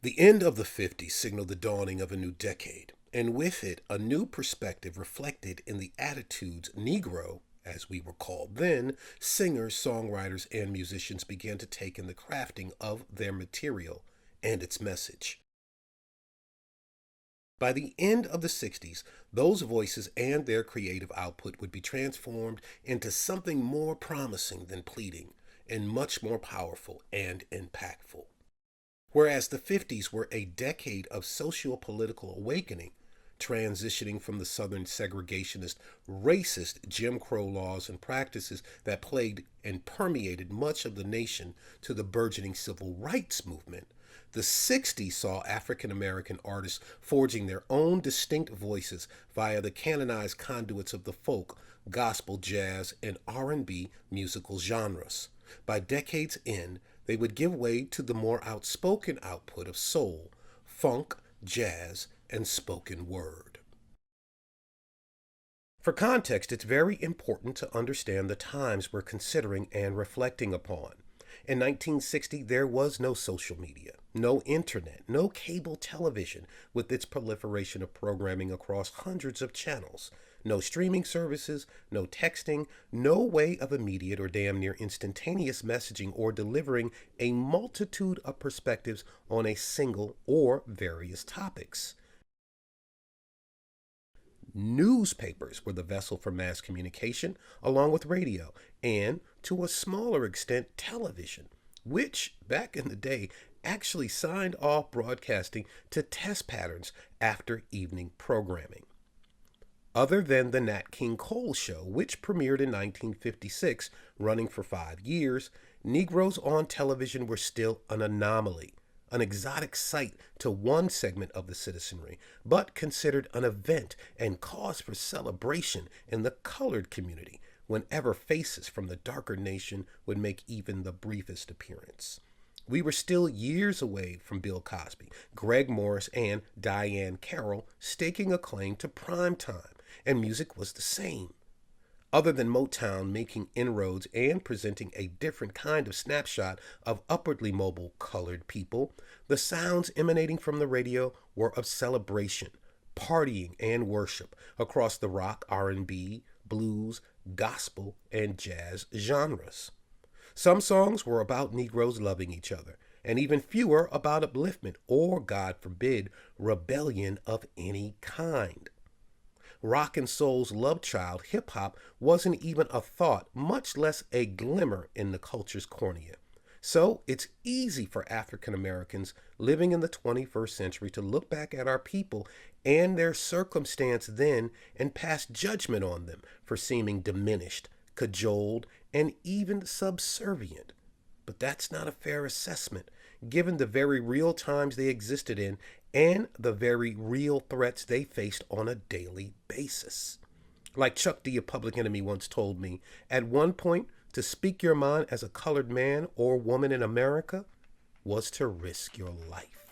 The end of the 50s signaled the dawning of a new decade, and with it, a new perspective reflected in the attitudes Negro, as we were called then, singers, songwriters, and musicians began to take in the crafting of their material and its message. By the end of the 60s, those voices and their creative output would be transformed into something more promising than pleading, and much more powerful and impactful. Whereas the 50s were a decade of socio-political awakening, transitioning from the Southern segregationist, racist Jim Crow laws and practices that plagued and permeated much of the nation to the burgeoning civil rights movement, the 60s saw African American artists forging their own distinct voices via the canonized conduits of the folk, gospel, jazz, and R&B musical genres. By decade's end, they would give way to the more outspoken output of soul, funk, jazz, and spoken word. For context, it's very important to understand the times we're considering and reflecting upon. In 1960, there was no social media, no internet, no cable television with its proliferation of programming across hundreds of channels, no streaming services, no texting, no way of immediate or damn near instantaneous messaging or delivering a multitude of perspectives on a single or various topics. Newspapers were the vessel for mass communication, along with radio, and, to a smaller extent, television, which, back in the day, actually signed off broadcasting to test patterns after evening programming. Other than the Nat King Cole Show, which premiered in 1956, running for 5 years, Negroes on television were still an anomaly, an exotic sight to one segment of the citizenry, but considered an event and cause for celebration in the colored community whenever faces from the darker nation would make even the briefest appearance. We were still years away from Bill Cosby, Greg Morris, and Diahann Carroll staking a claim to prime time, and music was the same. Other than Motown making inroads and presenting a different kind of snapshot of upwardly mobile colored people, the sounds emanating from the radio were of celebration, partying, and worship across the rock, R&B, blues, gospel, and jazz genres. Some songs were about Negroes loving each other, and even fewer about upliftment or, God forbid, rebellion of any kind. Rock and soul's love child, hip-hop, wasn't even a thought, much less a glimmer in the culture's cornea. So it's easy for African Americans living in the 21st century to look back at our people and their circumstance then and pass judgment on them for seeming diminished, cajoled, and even subservient. But that's not a fair assessment, given the very real times they existed in and the very real threats they faced on a daily basis. Like Chuck D, a Public Enemy, once told me, at one point, to speak your mind as a colored man or woman in America was to risk your life.